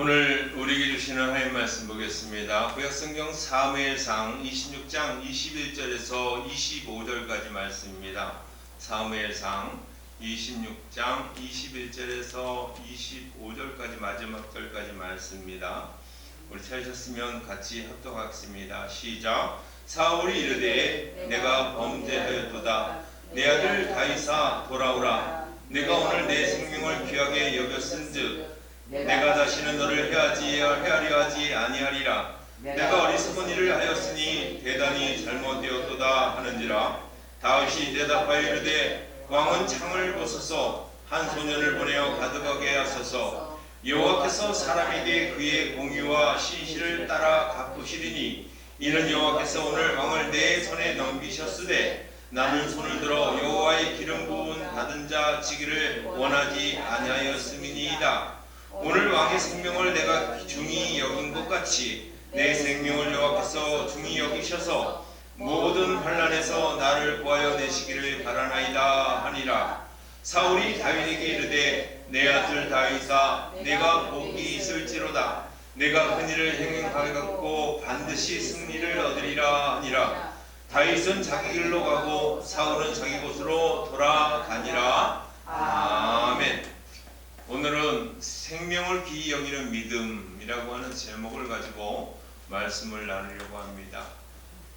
오늘 우리에게 주시는 하나님 말씀 보겠습니다. 구약성경 사무엘상 26장 21절에서 25절까지 말씀입니다. 사무엘상 26장 21절에서 25절까지 마지막 절까지 말씀입니다. 우리 찾으셨으면 같이 합독하겠습니다. 시작. 사울이 이르되 내가 범죄하였도다. 내 아들 다윗아 돌아오라. 내가 오늘 내 생명을 귀하게 여겼은즉 내가 다시는 너를 헤아리려 하지 아니하리라. 내가 어리석은 일을 하였으니 대단히 잘못되었도다 하는지라. 다윗이 대답하여 이르되 왕은 창을 벗어서 한 소년을 보내어 가득하게 하소서. 여호와께서 사람에게 그의 공의와 신실을 따라 갚으시리니 이는 여호와께서 오늘 왕을 내 손에 넘기셨으되 나는 손을 들어 여호와의 기름 부은 받은 자 지기를 원하지 아니하였음이니이다. 오늘 왕의 생명을 내가 중히 여긴 것 같이 내 생명을 여호와께서 중히 여기셔서 모든 환난에서 나를 구하여 내시기를 바라나이다 하니라. 사울이 다윗에게 이르되 내 아들 다윗아 내가 복이 있을지로다. 내가 큰 일을 행하겠고 반드시 승리를 얻으리라 하니라. 다윗은 자기 길로 가고 사울은 자기 곳으로 돌아가니라. 아멘. 오늘은 생명을 귀히 여기는 믿음이라고 하는 제목을 가지고 말씀을 나누려고 합니다.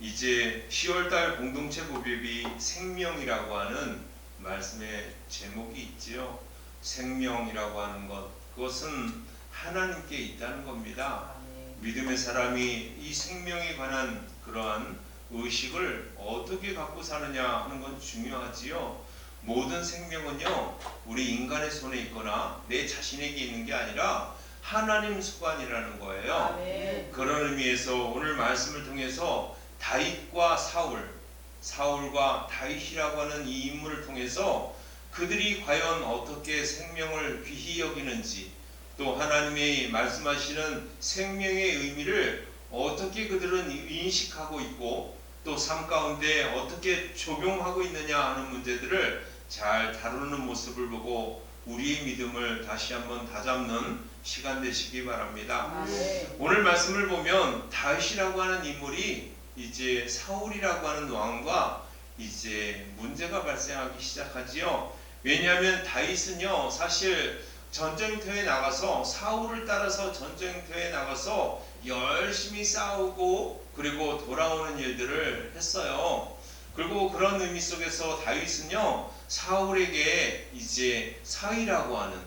이제 10월달 공동체 고백이 생명이라고 하는 말씀의 제목이 있지요. 생명이라고 하는 것, 그것은 하나님께 있다는 겁니다. 믿음의 사람이 이 생명에 관한 그러한 의식을 어떻게 갖고 사느냐 하는 건 중요하지요. 모든 생명은요 우리 인간의 손에 있거나 내 자신에게 있는 게 아니라 하나님 수관이라는 거예요. 아멘. 그런 의미에서 오늘 말씀을 통해서 다윗과 사울과 다윗이라고 하는 이 인물을 통해서 그들이 과연 어떻게 생명을 귀히 여기는지, 또 하나님이 말씀하시는 생명의 의미를 어떻게 그들은 인식하고 있고 또 삶 가운데 어떻게 적용하고 있느냐 하는 문제들을 잘 다루는 모습을 보고 우리의 믿음을 다시 한번 다잡는 시간 되시기 바랍니다. 오늘 말씀을 보면 다윗이라고 하는 인물이 이제 사울이라고 하는 왕과 이제 문제가 발생하기 시작하지요. 왜냐하면 다윗은요 사실 전쟁터에 나가서 사울을 따라서 전쟁터에 나가서 열심히 싸우고 그리고 돌아오는 일들을 했어요. 그리고 그런 의미 속에서 다윗은요 사울에게 이제 사위라고 하는,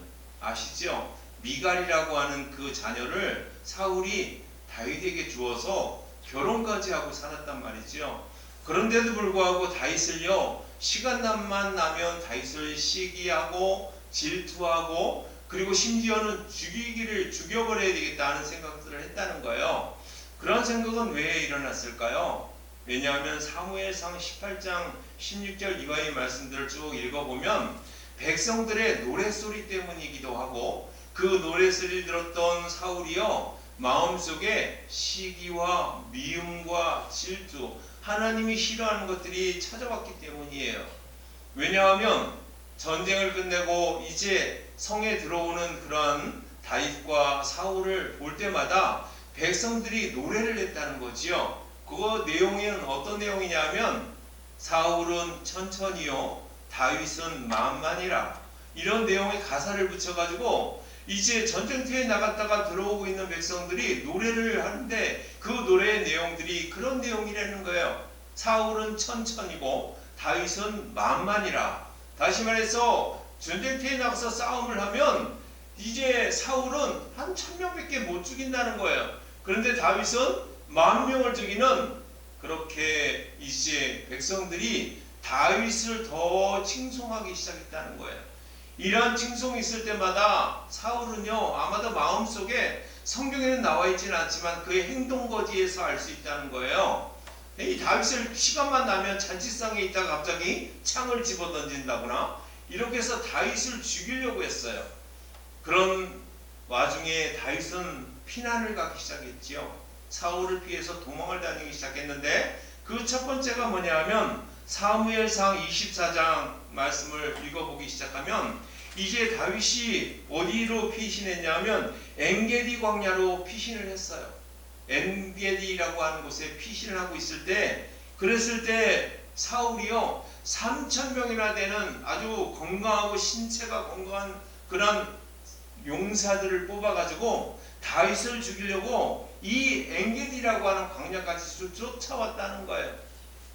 아시죠? 미갈이라고 하는 그 자녀를 사울이 다윗에게 주어서 결혼까지 하고 살았단 말이죠. 그런데도 불구하고 다윗을요 시간만 나면 다윗을 시기하고 질투하고 그리고 심지어는 죽여버려야 되겠다는 생각들을 했다는 거예요. 그런 생각은 왜 일어났을까요? 왜냐하면 사무엘상 18장 16절 이하의 말씀들을 쭉 읽어보면 백성들의 노랫소리 때문이기도 하고 그 노랫소리를 들었던 사울이요 마음속에 시기와 미움과 질투, 하나님이 싫어하는 것들이 찾아왔기 때문이에요. 왜냐하면 전쟁을 끝내고 이제 성에 들어오는 그러한 다윗과 사울을 볼 때마다 백성들이 노래를 했다는 거지요. 그 내용은 어떤 내용이냐면 사울은 천천히요 다윗은 만만이라, 이런 내용의 가사를 붙여가지고 이제 전쟁터에 나갔다가 들어오고 있는 백성들이 노래를 하는데 그 노래의 내용들이 그런 내용이라는 거예요. 사울은 천천히고 다윗은 만만이라. 다시 말해서 전쟁터에 나가서 싸움을 하면 이제 사울은 한 1000명밖에 못 죽인다는 거예요. 그런데 다윗은 10,000명을 죽이는, 그렇게 이제 백성들이 다윗을 더 칭송하기 시작했다는 거예요. 이러한 칭송이 있을 때마다 사울은요 아마도 마음속에, 성경에는 나와 있지는 않지만 그의 행동거지에서 알 수 있다는 거예요. 이 다윗을 시간만 나면 잔치상에 있다가 갑자기 창을 집어 던진다거나 이렇게 해서 다윗을 죽이려고 했어요. 그런 와중에 다윗은 피난을 가기 시작했지요. 사울을 피해서 도망을 다니기 시작했는데 그 첫 번째가 뭐냐 하면 사무엘상 24장 말씀을 읽어보기 시작하면 이제 다윗이 어디로 피신했냐면 엔게디 광야로 피신을 했어요. 엔게디라고 하는 곳에 피신을 하고 있을 때, 그랬을 때 사울이요 3,000명이나 되는 아주 건강하고 신체가 건강한 그런 용사들을 뽑아가지고 다윗을 죽이려고 이 엔게디라고 하는 광야까지 쫓아왔다는 거예요.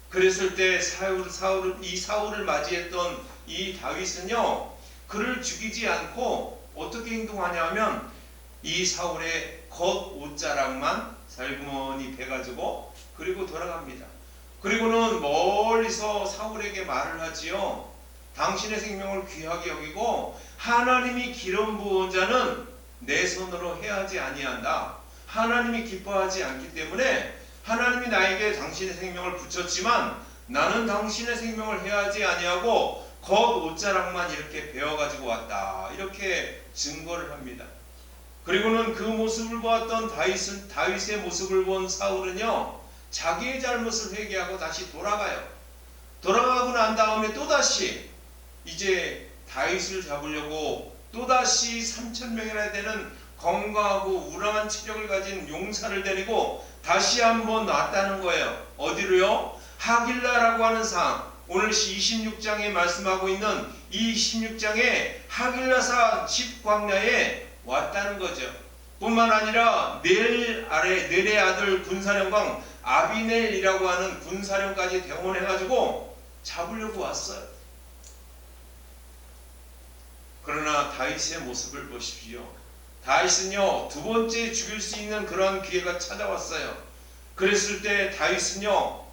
그랬을 때 사울을 맞이했던 이 다윗은요 그를 죽이지 않고 어떻게 행동하냐면 이 사울의 겉옷자락만 살구머니 베가지고 그리고 돌아갑니다. 그리고는 멀리서 사울에게 말을 하지요. 당신의 생명을 귀하게 여기고 하나님이 기름 부은 자는 내 손으로 해하지 아니한다. 하나님이 기뻐하지 않기 때문에 하나님이 나에게 당신의 생명을 붙였지만 나는 당신의 생명을 해하지 아니하고 겉옷자락만 이렇게 베어가지고 왔다. 이렇게 증거를 합니다. 그리고는 그 모습을 보았던 다윗의 모습을 본 사울은요 자기의 잘못을 회개하고 다시 돌아가요. 돌아가고 난 다음에 또다시 이제 다윗을 잡으려고 또다시 3,000명이나 되는 건강하고 우람한 체력을 가진 용사를 데리고 다시 한번 왔다는 거예요. 어디로요? 하길라라고 하는 상, 오늘 26장에 말씀하고 있는 이 26장에 하길라산 10광야에 왔다는 거죠. 뿐만 아니라 넬의 아들 군사령관 아비넬이라고 하는 군사령까지 대원해가지고 잡으려고 왔어요. 그러나 다윗의 모습을 보십시오. 다윗은요 두 번째 죽일 수 있는 그런 기회가 찾아왔어요. 그랬을 때 다윗은요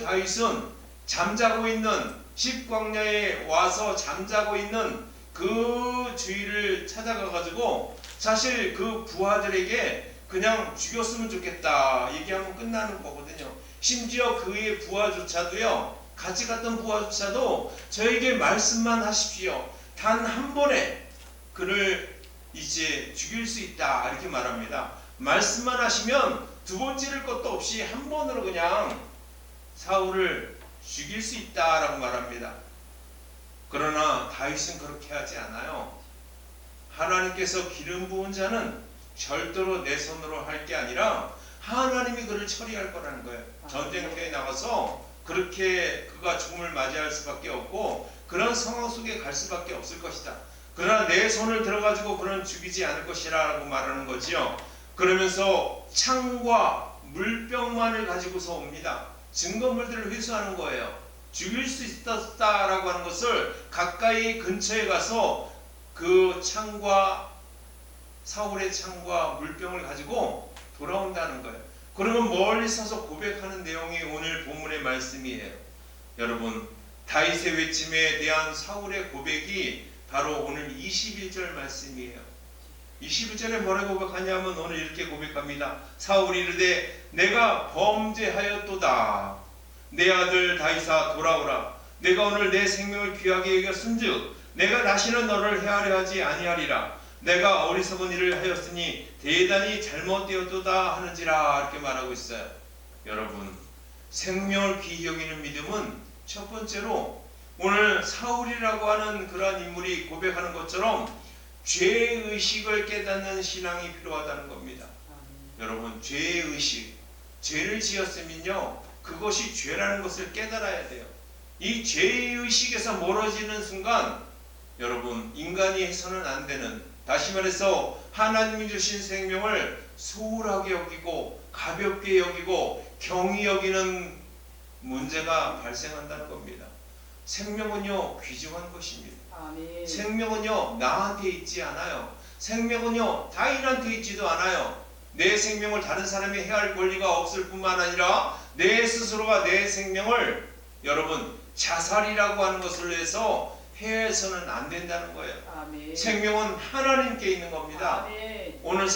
다윗은 잠자고 있는 10광야에 와서 잠자고 있는 그 주위를 찾아가 가지고 사실 그 부하들에게 그냥 죽였으면 좋겠다 얘기하면 끝나는 거거든요. 심지어 그의 부하조차도요 같이 갔던 부하조차도 저에게 말씀만 하십시오. 단 한 번에 그를 이제 죽일 수 있다 이렇게 말합니다. 말씀만 하시면 두 번 찌를 것도 없이 한 번으로 그냥 사울을 죽일 수 있다라고 말합니다. 그러나 다윗은 그렇게 하지 않아요. 하나님께서 기름 부은 자는 절대로 내 손으로 할 게 아니라 하나님이 그를 처리할 거라는 거예요. 전쟁터에 나가서 그렇게 그가 죽음을 맞이할 수밖에 없고 그런 상황 속에 갈 수밖에 없을 것이다. 그러나 내 손을 들어가지고 그는 죽이지 않을 것이라고 말하는 거지요. 그러면서 창과 물병만을 가지고서 옵니다. 증거물들을 회수하는 거예요. 죽일 수 있었다라고 하는 것을 가까이 근처에 가서 그 창과 사울의 창과 물병을 가지고 돌아온다는 거예요. 그러면 멀리 서서 고백하는 내용이 오늘 본문의 말씀이에요. 여러분 다윗의 외침에 대한 사울의 고백이 바로 오늘 21절 말씀이에요. 21절에 뭐라고 고백하냐면 오늘 이렇게 고백합니다. 사울이 이르되 내가 범죄하였도다. 내 아들 다윗아 돌아오라. 내가 오늘 내 생명을 귀하게 여겼은즉 내가 다시는 너를 해하려 하지 아니하리라. 내가 어리석은 일을 하였으니 대단히 잘못되었도다 하는지라 이렇게 말하고 있어요. 여러분 생명을 귀히 여기는 믿음은 첫 번째로 오늘 사울이라고 하는 그러한 인물이 고백하는 것처럼 죄의식을 깨닫는 신앙이 필요하다는 겁니다. 여러분 죄의식, 죄를 지었으면요 그것이 죄라는 것을 깨달아야 돼요. 이 죄의식에서 멀어지는 순간 여러분 인간이 해서는 안 되는, 다시 말해서 하나님이 주신 생명을 소홀하게 여기고 가볍게 여기고 경히 여기는 문제가 발생한다는 겁니다. 생명은요 귀중한 것입니다. 아멘. 생명은요 나한테 있지 않아요. 생명은요 타인한테 있지도 않아요. 내 생명을 다른 사람이 해할 권리가 없을 뿐만 아니라 내 스스로가 내 생명을 여러분 자살이라고 하는 것을 해서 해서는 안 된다는 거예요. 아멘. 생명은 하나님께 있는 겁니다. 아멘. 오늘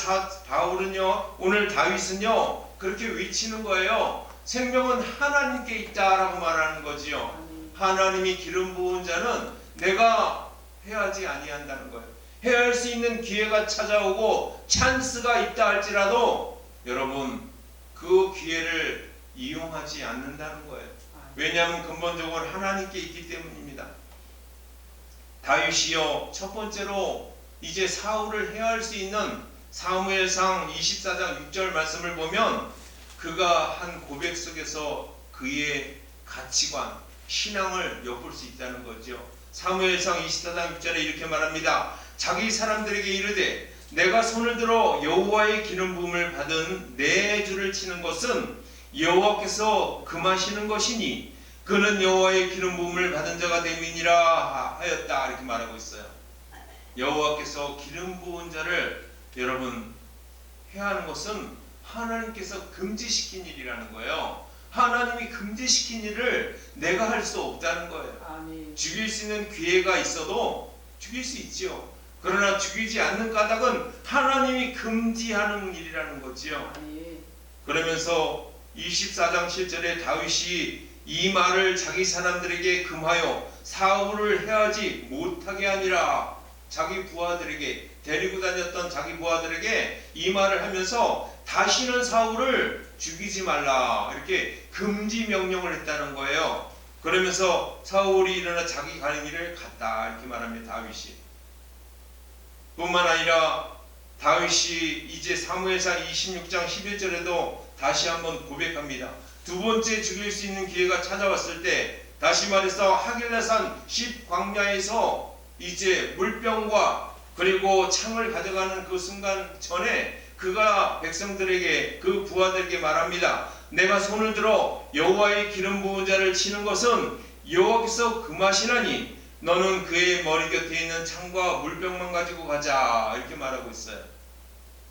바울은요, 오늘 다윗은요 그렇게 외치는 거예요. 생명은 하나님께 있다라고 말하는 거지요. 아멘. 하나님이 기름 부은 자는 내가 해하지 아니한다는 거예요. 해할 수 있는 기회가 찾아오고 찬스가 있다 할지라도 여러분 그 기회를 이용하지 않는다는 거예요. 왜냐하면 근본적으로 하나님께 있기 때문입니다. 다윗이요, 첫 번째로 이제 사울을 해할 수 있는 사무엘상 24장 6절 말씀을 보면 그가 한 고백 속에서 그의 가치관, 신앙을 엿볼 수 있다는 거죠. 사무엘상 24장 6절에 이렇게 말합니다. 자기 사람들에게 이르되 내가 손을 들어 여호와의 기름 부음을 받은 내 주를 치는 것은 여호와께서 금하시는 것이니 그는 여호와의 기름 부음을 받은 자가 됨이니라 하였다. 이렇게 말하고 있어요. 여호와께서 기름 부은 자를 여러분 해하는 것은 하나님께서 금지시킨 일이라는 거예요. 하나님이 금지시킨 일을 내가 할 수 없다는 거예요. 아멘. 죽일 수 있는 기회가 있어도 죽일 수 있지요. 그러나 죽이지 않는 까닭은 하나님이 금지하는 일이라는 거지요. 아멘. 그러면서 24장 7절에 다윗이 이 말을 자기 사람들에게 금하여 사울을 해하지 못하게 하니라. 자기 부하들에게, 데리고 다녔던 자기 부하들에게 이 말을 하면서 다시는 사울을 죽이지 말라, 이렇게 금지 명령을 했다는 거예요. 그러면서 사울이 일어나 자기 가는 길을 갔다, 이렇게 말합니다. 다윗이. 뿐만 아니라 다윗이 이제 사무엘상 26장 11절에도 다시 한번 고백합니다. 두 번째 죽일 수 있는 기회가 찾아왔을 때, 다시 말해서 하길라산 10광야에서 이제 물병과 그리고 창을 가져가는 그 순간 전에 그가 백성들에게, 그 부하들에게 말합니다. 내가 손을 들어 여호와의 기름 부은 자를 치는 것은 여호와께서 금하시나니 너는 그의 머리 곁에 있는 창과 물병만 가지고 가자, 이렇게 말하고 있어요.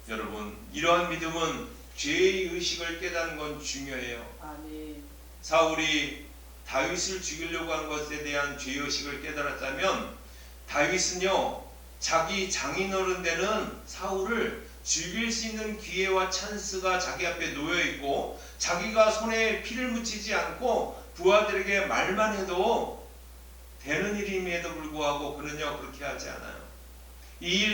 여러분, 이러한 믿음은 죄의 의식을 깨닫는 건 중요해요. 아멘. 사울이 다윗을 죽이려고 한 것에 대한 죄의식을 깨달았다면 다윗은요, 자기 장인어른 되는 사울을 죽일 수 있는 기회와 찬스가 자기 앞에 놓여있고 자기가 손에 피를 묻히지 않고 부하들에게 말만 해도 되는 일임에도 불구하고 그는요, 그렇게 하지 않아요. 이